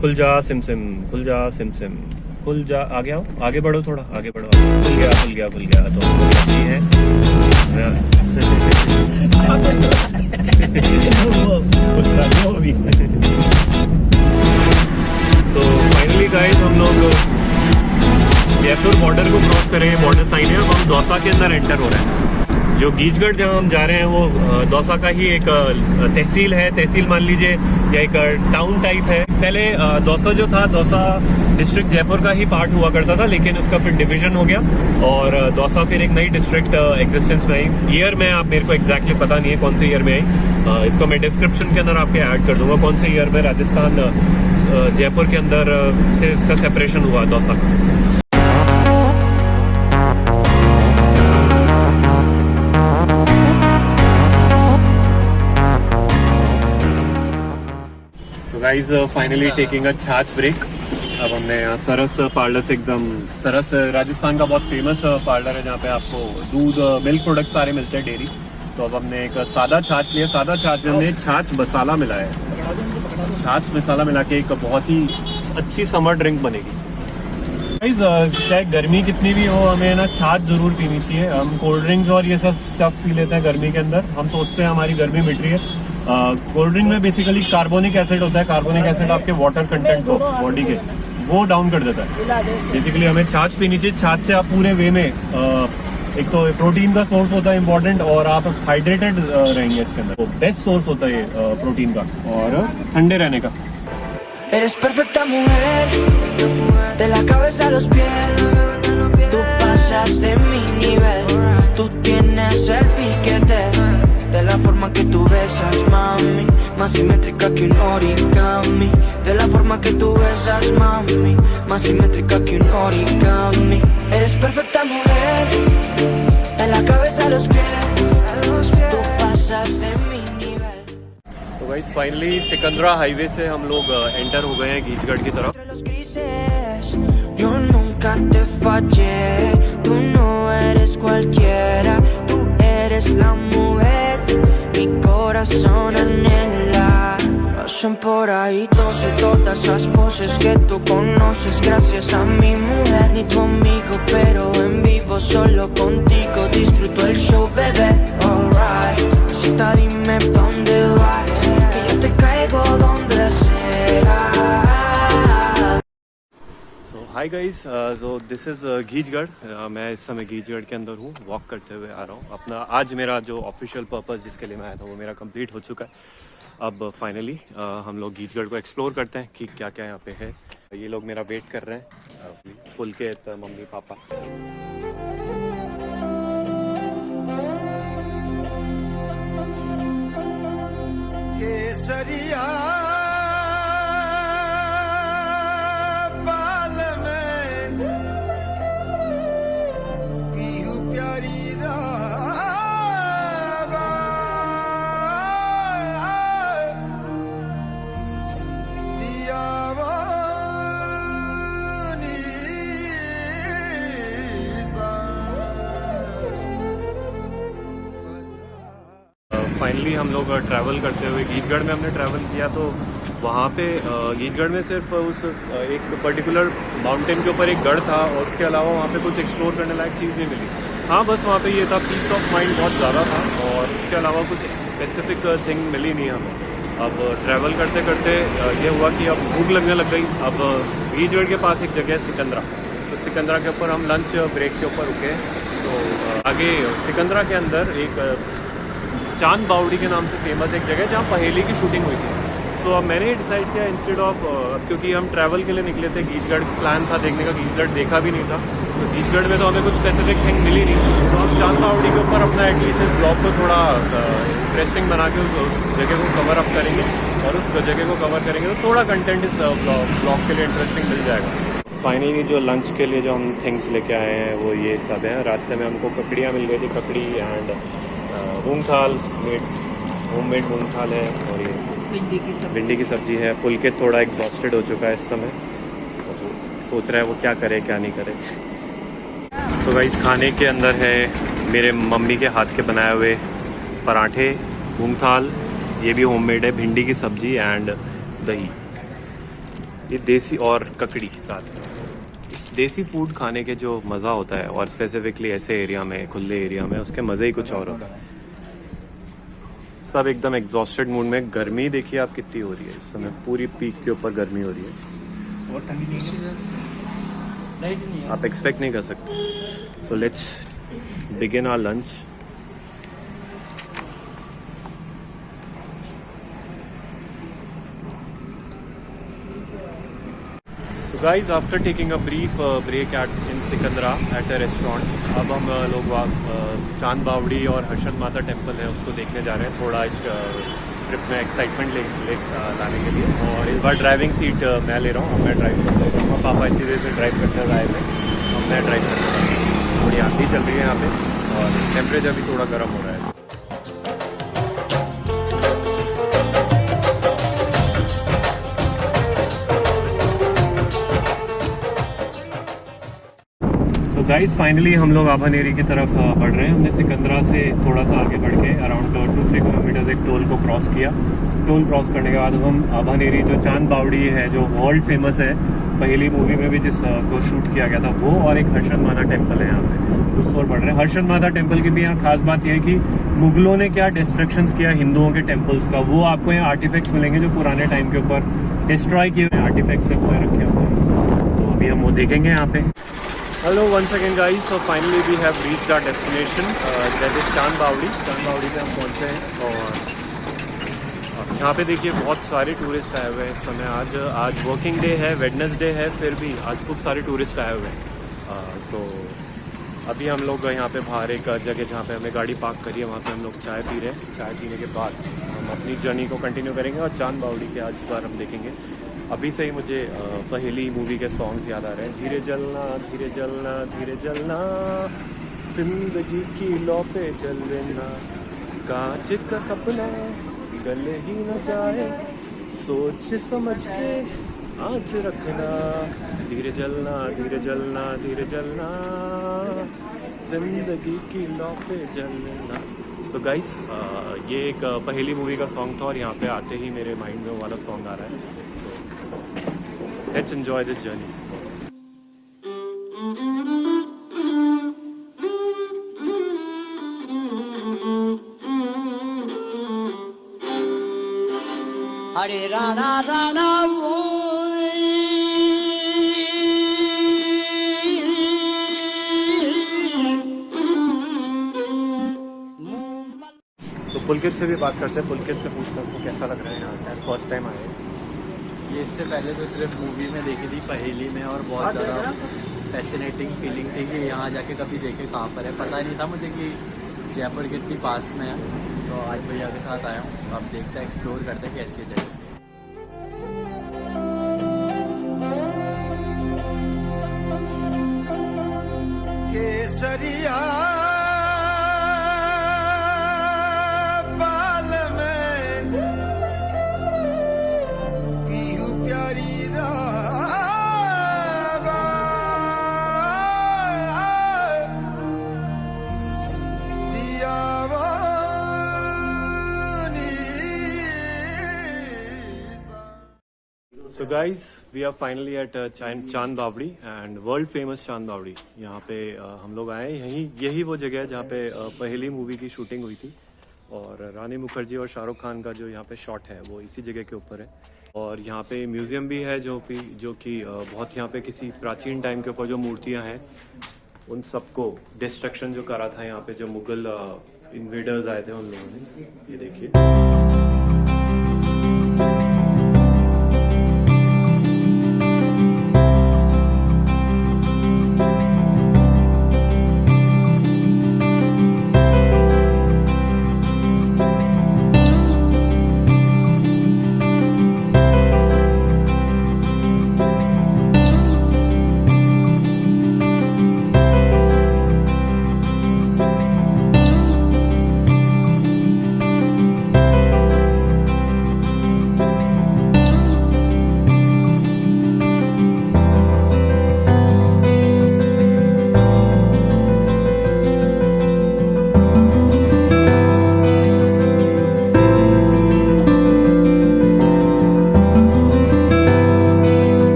खुल जा SIM SIM, खुल जा सिम सिम, खुल जा। आगे आओ, आगे बढ़ो, थोड़ा आगे बढ़ो। खुल गया खुल गया खुल गया। तो ये है सो फाइनली गाइस हम लोग जयपुर बॉर्डर को क्रॉस करें, बॉर्डर साइन है। अब हम दौसा के अंदर एंटर हो रहे हैं। जो गीचगढ़ जहाँ हम जा रहे हैं वो दौसा का ही एक तहसील है, तहसील मान लीजिए, या एक टाउन टाइप है। पहले दौसा जो था, दौसा डिस्ट्रिक्ट जयपुर का ही पार्ट हुआ करता था, लेकिन उसका फिर डिवीजन हो गया और दौसा फिर एक नई डिस्ट्रिक्ट एग्जिस्टेंस में आई। ईयर में आप मेरे को एग्जैक्टली पता नहीं है कौन से ईयर में आई। इसको मैं डिस्क्रिप्शन के अंदर आपके ऐड कर दूंगा कौन से ईयर में राजस्थान जयपुर के अंदर से इसका सेपरेशन हुआ दौसा का। गाइस फाइनली टेकिंग अ छाछ ब्रेक। अब हमने यहाँ सरस पार्लर से, एकदम सरस राजस्थान का बहुत फेमस पार्लर है जहाँ पे आपको दूध मिल्क प्रोडक्ट सारे मिलते हैं, डेयरी। तो अब हमने एक सादा छाछ लिया। सादा छाछ में छाछ मसाला मिला है, छाछ मसाला मिला के एक बहुत ही अच्छी समर ड्रिंक बनेगी। गाइस चाहे गर्मी कितनी भी हो, हमें ना छाछ जरूर पीनी चाहिए। हम कोल्ड ड्रिंक्स और ये सब स्टफ पी लेते हैं गर्मी के अंदर, हम सोचते हैं हमारी गर्मी मिट रही है। कोल्ड ड्रिंक में बेसिकली कार्बोनिक एसिड होता है। कार्बोनिक एसिड आपके वाटर कंटेंट को, बॉडी के, वो डाउन कर देता है। बेसिकली हमें छाछ पीनी चाहिए। छाछ से आप पूरे वे में एक तो प्रोटीन का सोर्स होता है इम्पोर्टेंट, और आप हाइड्रेटेड रहेंगे इसके अंदर। तो बेस्ट सोर्स होता है ये प्रोटीन का और ठंडे रहने का। Eres perfecta mujer, de la cabeza a los pies, tú pasas de mi nivel, tú tienes el piquete, de la forma que tú besas, mami, más simétrica que un origami, de la forma que tú besas, mami, más simétrica que un origami. Eres perfecta mujer, de la cabeza a los pies, tú pasas de mi nivel. तो guys finally Sikandra highway से हम लोग enter हो गए हैं गीचगढ़ की तरफ। Entre los grises, yo nunca te fallé, tú no eres cualquiera, tú eres la mujer, mi corazón anhela. Pasan por ahí todas esas poses que tú conoces, gracias a mi mujer, ni tu amigo, pero en vivo solo contigo disfruto el show, bebé. Alright, cita dime pa' dónde vas, que yo te caigo donde sea. So hi guys, so this is Gichgarh. मैं इस समय गीचगढ़ के अंदर हूँ, walk करते हुए आ रहा हूँ। अपना आज मेरा जो ऑफिशियल पर्पस जिसके लिए मैं आया था वो मेरा कंप्लीट हो चुका है। अब फाइनली हम लोग गीचगढ़ को एक्सप्लोर करते हैं कि क्या क्या यहाँ पे है। ये लोग मेरा वेट कर रहे हैं, पुलकित, मम्मी पापा। केसरिया बाल में पीहू प्यारी राबा, सियावानी फाइनली हम लोग ट्रैवल करते हुए गीचगढ़ में हमने ट्रैवल किया। तो वहाँ पे गीचगढ़ में सिर्फ उस एक पर्टिकुलर माउंटेन के ऊपर एक गढ़ था, और उसके अलावा वहाँ पे कुछ एक्सप्लोर करने लायक चीज़ नहीं मिली। हाँ, बस वहाँ पे ये था, पीस ऑफ माइंड बहुत ज़्यादा था, और उसके अलावा कुछ स्पेसिफिक थिंग मिली नहीं हमें। अब ट्रैवल करते करते ये हुआ कि अब भूख लगने लग गई। अब गीचगढ़ के पास एक जगह है सिकंदरा, तो सिकंदरा के ऊपर हम लंच ब्रेक के ऊपर रुके। तो आगे सिकंदरा के अंदर एक चांद बावड़ी के नाम से फेमस एक जगह जहाँ पहेली की शूटिंग हुई थी। सो अब मैंने डिसाइड किया इंस्टेड ऑफ, क्योंकि हम ट्रैवल के लिए निकले थे, गीचगढ़ प्लान था देखने का, गीचगढ़ देखा भी नहीं था, तो गीचगढ़ में तो हमें कुछ स्पेसिफिक थिंग मिली नहीं। तो हम चांद बावड़ी के ऊपर अपना एटलीस्ट इस ब्लॉग को थोड़ा इंटरेस्टिंग बना के उस जगह को कवर अप करेंगे, और उस जगह को कवर करेंगे तो थोड़ा कंटेंट इस ब्लॉग के लिए इंटरेस्टिंग मिल जाएगा। फाइनली जो लंच के लिए जो हम थिंग्स लेके आए हैं वो ये सब हैं। रास्ते में हमको ककड़ियाँ मिल गई थी, ककड़ी एंड मूंग थाल, होममेड मूंग थाल है, और ये भिंडी की सब्जी है। पुलकित थोड़ा एग्जॉस्टेड हो चुका है इस समय, तो सोच रहा है वो क्या करे क्या नहीं करे। तो गाइस खाने के अंदर है मेरे मम्मी के हाथ के बनाए हुए पराठे, मूंग थाल, ये भी होममेड है, भिंडी की सब्जी एंड दही। ये देसी और ककड़ी साथ में। इस देसी फूड खाने के जो मज़ा होता है, और स्पेसिफिकली ऐसे एरिया में, खुले एरिया में, उसके मज़े ही कुछ और होता है। सब एकदम एग्जॉस्टेड मूड में। गर्मी देखिए आप कितनी हो रही है इस समय, पूरी पीक के ऊपर गर्मी हो रही है, और ठंडी नहीं है। आप एक्सपेक्ट नहीं कर सकते। So let's begin our lunch. So guys, after taking a brief break in Sikandra at a restaurant, अब हम लोग चांद बावड़ी और हर्षद माता टेम्पल है उसको देखने जा रहे हैं, थोड़ा इस ट्रिप में एक्साइटमेंट लाने के लिए। और इस बार ड्राइविंग सीट मैं ले रहा हूँ, अब मैं ड्राइव करता हूँ। पापा इतनी देर से ड्राइव करते हुए आए थे, अब मैं ड्राइव करता हूँ। थोड़ी आंधी चल रही है यहाँ पे और टेम्परेचर भी थोड़ा गर्म हो रहा है। तो गाइस फाइनली हम लोग आभानेरी की तरफ बढ़ रहे हैं। हमने सिकंदरा से थोड़ा सा आगे बढ़ के अराउंड 2-3 किलोमीटर एक टोल को क्रॉस किया। टोल क्रॉस करने के बाद हम आभानेरी, जो चांद बावड़ी है, जो वर्ल्ड फेमस है, पहली मूवी में भी जिस को शूट किया गया था वो, और एक हर्षद माता टेम्पल है यहाँ पे, उस ओर बढ़ रहे हैं। हर्षद माता टेम्पल की भी यहाँ खास बात यह है कि मुगलों ने क्या डिस्ट्रक्शन किया हिंदुओं के टेम्पल्स का, वो आपको यहाँ आर्टिफैक्ट्स मिलेंगे जो पुराने टाइम के ऊपर डिस्ट्रॉय किए हुए आर्टिफैक्ट्स से रखे हुए हैं। तो अभी हम वो देखेंगे यहाँ पे। Hello once again guys, so finally we have reached our destination, that is Chand Baori. चांद बावड़ी पे हम पहुंचे हैं और यहाँ पे देखिए बहुत सारे टूरिस्ट आए हुए हैं इस समय। आज वर्किंग डे है, वेडनेसडे है, फिर भी आज खूब सारे टूरिस्ट आए हुए हैं। सो अभी हम लोग यहाँ पे बाहर एक जगह जहाँ पे हमने गाड़ी पार्क करी है, वहाँ पे हम लोग चाय पी रहे हैं। चाय पीने के बाद हम अपनी जर्नी को कंटिन्यू करेंगे और चांद बावड़ी के आज इस बार हम देखेंगे। अभी से ही मुझे पहली मूवी के सॉन्ग्स याद आ रहे हैं। धीरे जलना धीरे जलना धीरे जलना, जिंदगी की लौ पे चलना, कांच का सपना गले ही न जाए, सोच समझ के आँच रखना, धीरे जलना धीरे जलना धीरे जलना, जिंदगी की लौ पे जलना। सो गाइस, ये एक पहली मूवी का सॉन्ग था और यहाँ पे आते ही मेरे माइंड में वो वाला सॉन्ग आ रहा है। So let's enjoy this journey. हरे राणा राणा पुलकित से भी बात करते हैं। पुलकित से पूछते हैं उसको कैसा लग रहा है यहाँ, फर्स्ट टाइम आए। ये इससे पहले तो सिर्फ मूवी में देखी थी पहेली में, और बहुत ज़्यादा फैसिनेटिंग फीलिंग थी कि यहाँ जाके कभी देखे कहाँ पर है। पता नहीं था मुझे कि जयपुर के इतनी पास में है, तो आज भैया के साथ आया हूँ। अब देखते हैं, एक्सप्लोर करते हैं कैसी जगह। केसरिया बाल में पीहू प्यारी रावा, So guys, we are finally at चांद बावड़ी एंड वर्ल्ड फेमस चांद बावड़ी। यहाँ पे हम लोग आए हैं। यही वो जगह है जहाँ पे पहली मूवी की शूटिंग हुई थी, और रानी मुखर्जी और शाहरुख खान का जो यहाँ पे शॉट है वो इसी जगह के ऊपर है। और यहाँ पे म्यूज़ियम भी है जो कि बहुत यहाँ पे किसी प्राचीन टाइम के ऊपर जो मूर्तियाँ हैं उन सबको डिस्ट्रक्शन जो करा था यहाँ पे जो मुगल इन्वेडर्स आए थे उन लोगों ने। ये देखिए।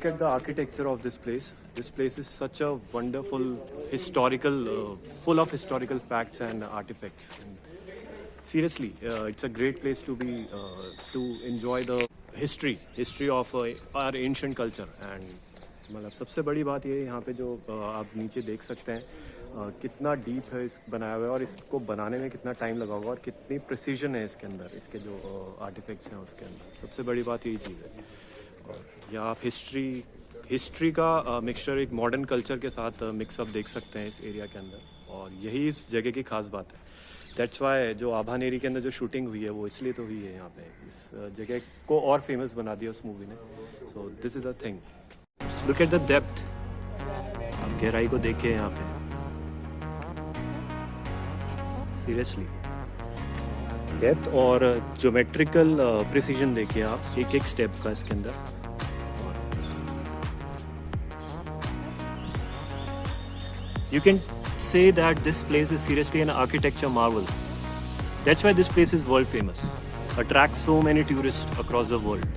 look at the architecture of this place. This place is such a wonderful historical, full of historical facts and artifacts. And seriously, it's a great place to be, to enjoy the history of our ancient culture. And मतलब सबसे बड़ी बात ये है यहाँ पे जो आप नीचे देख सकते हैं कितना डीप है इस बनाया हुआ है और इसको बनाने में कितना टाइम लगा होगा और कितनी प्रिसीजन है इसके अंदर, इसके जो आर्टिफैक्ट्स हैं उसके अंदर। सबसे बड़ी बात यही चीज़ है। और यहाँ आप हिस्ट्री का मिक्सचर एक मॉडर्न कल्चर के साथ मिक्सअप देख सकते हैं इस एरिया के अंदर, और यही इस जगह की खास बात है। दैट्स वाई जो आभानेरी के अंदर जो शूटिंग हुई है वो इसलिए तो हुई है यहाँ पे, इस जगह को और फेमस बना दिया उस मूवी ने। सो this is a thing. Look at the depth, आप गहराई को देखिए यहाँ पे, सीरियसली डेप्थ और ज्योमेट्रिकल प्रिसीजन देखिए आप एक एक स्टेप का इसके अंदर। You can say that this place is seriously an architecture marvel. That's why this place is world famous, attracts so many tourists across the world.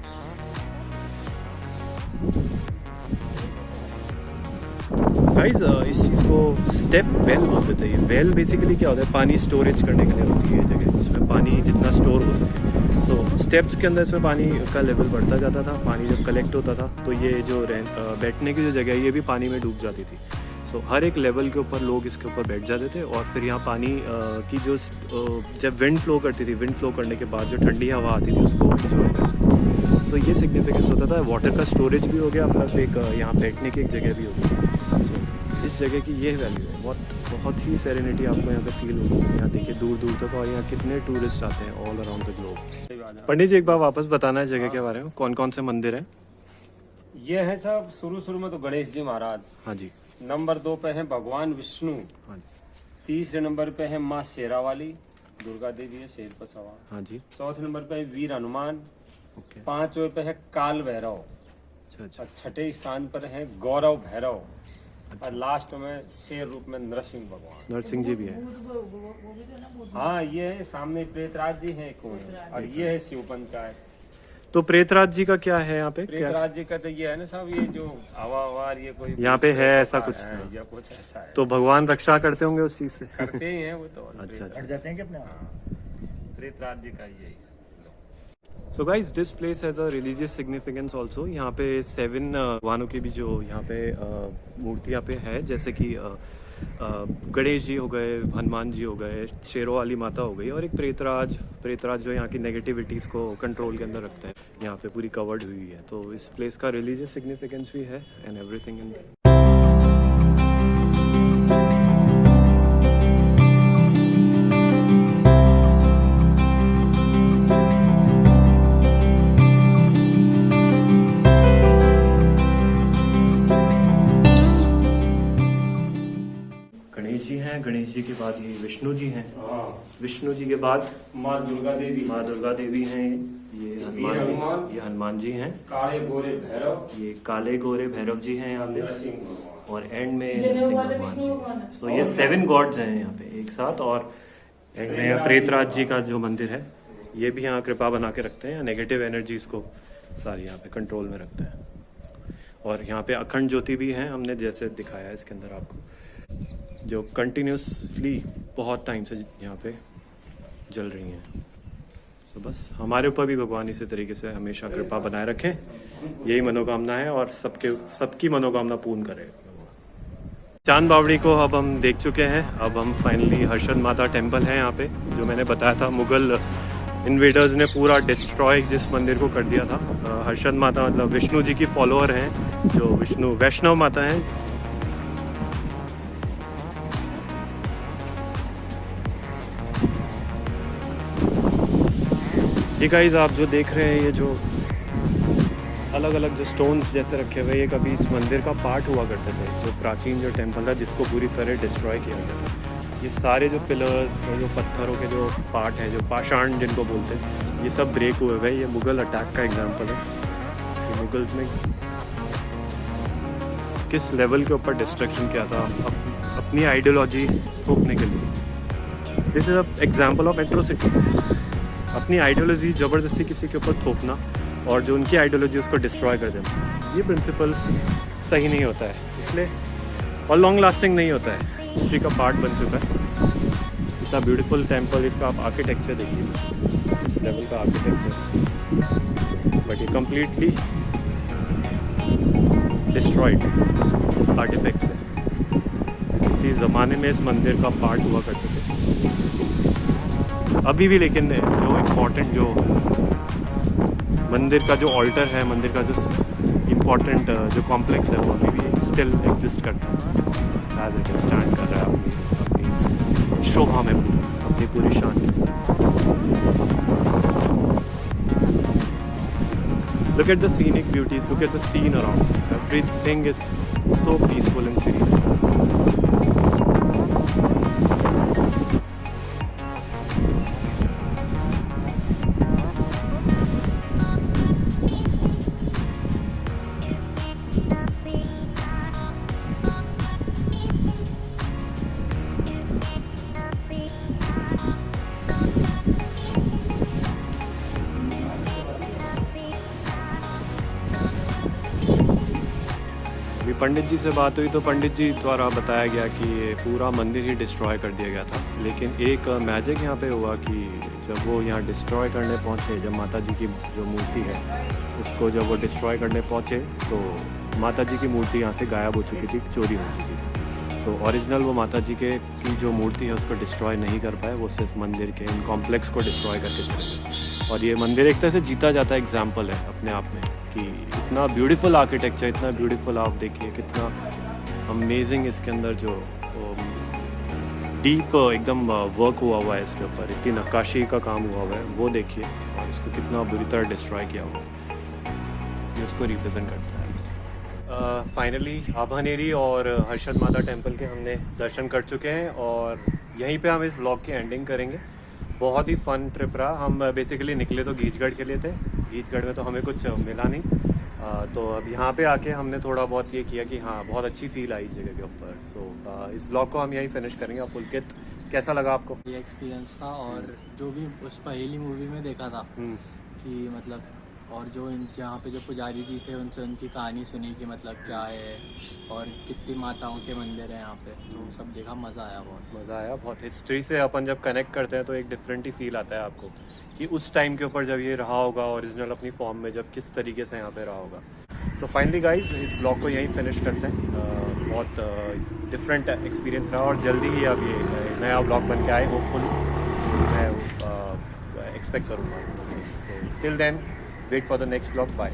Guys, इस चीज़ को स्टेप वेल बोलते थे। ये वेल बेसिकली क्या होता है, पानी स्टोरेज करने के लिए होती है जगह, इसमें पानी जितना स्टोर हो सके। सो स्टेप्स के अंदर इसमें पानी का लेवल बढ़ता जाता था, पानी जब कलेक्ट होता था तो ये जो बैठने की जो जगह है ये भी पानी में डूब जाती थी। सो हर एक लेवल के ऊपर लोग इसके ऊपर बैठ जाते थे, और फिर यहाँ पानी की जो जब विंड फ्लो करती थी, विंड फ्लो करने के बाद जो ठंडी हवा आती थी उसको एंजॉय करते थे। सो ये सिग्निफिकेंस होता था, वाटर का स्टोरेज भी हो गया प्लस एक यहाँ बैठने की एक जगह भी होगी। सो इस जगह की ये वैल्यू है, बहुत ही सेरेनिटी आपको यहाँ पे फील होगी। यहाँ देखिए दूर दूर तक, और यहाँ कितने टूरिस्ट आते हैं ऑल अराउंड द ग्लोब। पंडित जी एक बार वापस बताना है जगह के बारे में, कौन कौन से मंदिर हैं? ये है सब शुरू में तो गणेश जी महाराज। हाँ जी। नंबर 2 पे है भगवान विष्णु। हाँ जी। तीसरे नंबर पे है माँ शेरावाली, दुर्गा देवी है शेर पर सवार। हाँ जी। चौथे नंबर पे है वीर हनुमान। ओके। 5वें पे है काल भैरव। अच्छा। और 6ठे स्थान पर है गौरव भैरव। और लास्ट में शेर रूप में नरसिंह भगवान। नरसिंह जी भी हैं। हाँ, ये है सामने प्रेतराज जी है एक और ये है शिव पंचायत। तो प्रेतराज जी का क्या है यहाँ पे? प्रेतराज जी का तो ये है ना साहब, ये जो हवा ये कोई यहाँ पे है ऐसा कुछ? या कुछ ऐसा है। तो भगवान रक्षा करते होंगे उस चीज से? करते ही हैं वो तो। अच्छा। हट जाते हैं कि अपने प्रेतराज जी का यही है। So guys this place has a religious significance also. यहाँ पे 7 भगवानों की भी जो यहाँ पे मूर्तियाँ पे है, जैसे कि गणेश जी हो गए, हनुमान जी हो गए, शेरों वाली माता हो गई, और एक प्रेतराज जो यहाँ की नेगेटिविटीज़ को कंट्रोल के अंदर रखते हैं। यहाँ पे पूरी कवर्ड हुई है, तो इस प्लेस का रिलीजियस सिग्निफिकेंस भी है and everything in. Ganesh ji के बाद ये विष्णु जी हैं। विष्णु जी के बाद माँ दुर्गा देवी हैं। ये हनुमान जी हैं। काले गोरे भैरव, ये काले गोरे भैरव जी हैं यहाँ पे, और एंड में नरसिंह भगवान जी। सो ये 7 गॉड्स हैं यहाँ पे एक साथ, और एंड में प्रेतराज जी का जो मंदिर है ये भी यहाँ कृपा बना के रखते हैं, नेगेटिव एनर्जीज को सारी यहाँ पे कंट्रोल में रखते हैं। और यहाँ पे अखंड ज्योति भी हैं, हमने जैसे दिखाया है इसके अंदर आपको, जो कंटिन्यूसली बहुत टाइम से यहाँ पे जल रही हैं। तो बस हमारे ऊपर भी भगवान इसी तरीके से हमेशा कृपा बनाए रखें, यही मनोकामना है, और सबकी मनोकामना पूर्ण करें। चांद बावड़ी को अब हम देख चुके हैं। अब हम फाइनली हर्षद माता टेम्पल है यहाँ पे, जो मैंने बताया था मुगल इन्वेडर्स ने पूरा डिस्ट्रॉय जिस मंदिर को कर दिया था। हर्षद माता मतलब विष्णु जी की फॉलोअर हैं, जो विष्णु वैष्णव माता हैं। ये गाइस आप जो देख रहे हैं, ये जो अलग अलग जो स्टोन्स जैसे रखे हुए, ये कभी इस मंदिर का पार्ट हुआ करते थे, जो प्राचीन जो टेम्पल था जिसको पूरी तरह डिस्ट्रॉय किया गया था। ये सारे जो पिलर्स, जो पत्थरों के जो पार्ट हैं, जो पाषाण जिनको बोलते हैं, ये सब ब्रेक हुए हुए। ये मुगल अटैक का एग्जाम्पल है कि मुगल्स ने किस लेवल के ऊपर डिस्ट्रक्शन किया था अपनी आइडियोलॉजी थोपने के लिए। This is a example of atrocities. अपनी आइडियोलॉजी ज़बरदस्ती किसी के ऊपर थोपना, और जो उनकी आइडियोलॉजी उसको डिस्ट्रॉय कर देना, ये प्रिंसिपल सही नहीं होता है, इसलिए और लॉन्ग लास्टिंग नहीं होता है, हिस्ट्री का पार्ट बन चुका है। इतना ब्यूटीफुल टेम्पल, इसका आप आर्किटेक्चर देखिए, इस लेवल का आर्किटेक्चर, बट ये कम्प्लीटली डिस्ट्रॉयड आर्टिफैक्ट्स है। किसी ज़माने में इस मंदिर का पार्ट हुआ करते थे, अभी भी, लेकिन जो इम्पोर्टेंट जो मंदिर का जो ऑल्टर है, मंदिर का जो इम्पोर्टेंट जो कॉम्प्लेक्स है, वो अभी भी स्टिल एग्जिस्ट करता है, एज इट स्टैंड कर रहा है अपनी इस शोभा में, अपनी पूरी शान के साथ। Look at the scenic beauties, look at the scene around, everything is so peaceful and serene. अभी पंडित जी से बात हुई तो पंडित जी द्वारा बताया गया कि ये पूरा मंदिर ही डिस्ट्रॉय कर दिया गया था, लेकिन एक मैजिक यहाँ पे हुआ कि जब वो यहाँ डिस्ट्रॉय करने पहुँचे, जब माता जी की जो मूर्ति है उसको जब वो डिस्ट्रॉय करने पहुँचे तो माता जी की मूर्ति यहाँ से गायब हो चुकी थी, चोरी हो चुकी थी। सो ओरिजिनल वो माता जी के की जो मूर्ति है उसको डिस्ट्रॉय नहीं कर पाए, वो सिर्फ मंदिर के इन कॉम्प्लेक्स को डिस्ट्रॉय करके चले गए। और ये मंदिर एक तरह से जीता जाता एग्जाम्पल है अपने आप में कि इतना ब्यूटीफुल आर्किटेक्चर, इतना ब्यूटीफुल, आप देखिए कितना अमेजिंग इसके अंदर जो डीप एकदम वर्क हुआ है इसके ऊपर, इतनी नक्काशी का काम हुआ है, वो देखिए, और इसको कितना बुरी तरह डिस्ट्रॉय किया हुआ है, ये उसको रिप्रेजेंट करता है। फाइनली आभानेरी और हर्षद माता टेम्पल के हमने दर्शन कर चुके हैं और यहीं पे हम इस व्लॉग की एंडिंग करेंगे। बहुत ही फन ट्रिप रहा। हम बेसिकली निकले तो गीचगढ़ के लिए थे, गीचगढ़ में तो हमें कुछ मिला नहीं, तो अब यहाँ पे आके हमने थोड़ा बहुत ये किया कि हाँ बहुत अच्छी फील आई इस जगह के ऊपर। सो इस व्लॉग को हम यहीं फिनिश करेंगे। आप पुलकित कैसा लगा आपको? ये एक्सपीरियंस था, और जो भी उस पहली मूवी में देखा था कि मतलब, और जो जहाँ पे जो पुजारी जी थे उनसे उनकी कहानी सुनी कि मतलब क्या है और कितनी माताओं के मंदिर हैं यहाँ पे, तो सब देखा, मज़ा आया, बहुत मज़ा आया। बहुत हिस्ट्री से अपन जब कनेक्ट करते हैं तो एक डिफरेंट ही फील आता है आपको कि उस टाइम के ऊपर जब ये रहा होगा ओरिजिनल अपनी फॉर्म में, जब किस तरीके से यहाँ पे रहा होगा। सो फाइनली गाइज इस ब्लॉग को यहीं फिनिश करते हैं। बहुत डिफरेंट एक्सपीरियंस रहा और जल्दी ही अब ये नया ब्लॉग बन के आए, होपफुली मैं एक्सपेक्ट करूँगा। So till then wait for the next blog. Bye.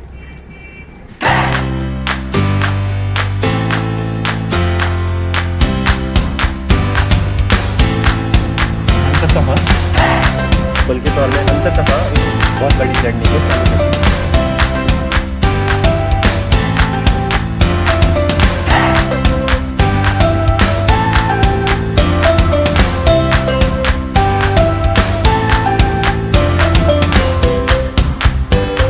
अंततः, बल्कि तौर में अंततः बहुत बड़ी जर्नी को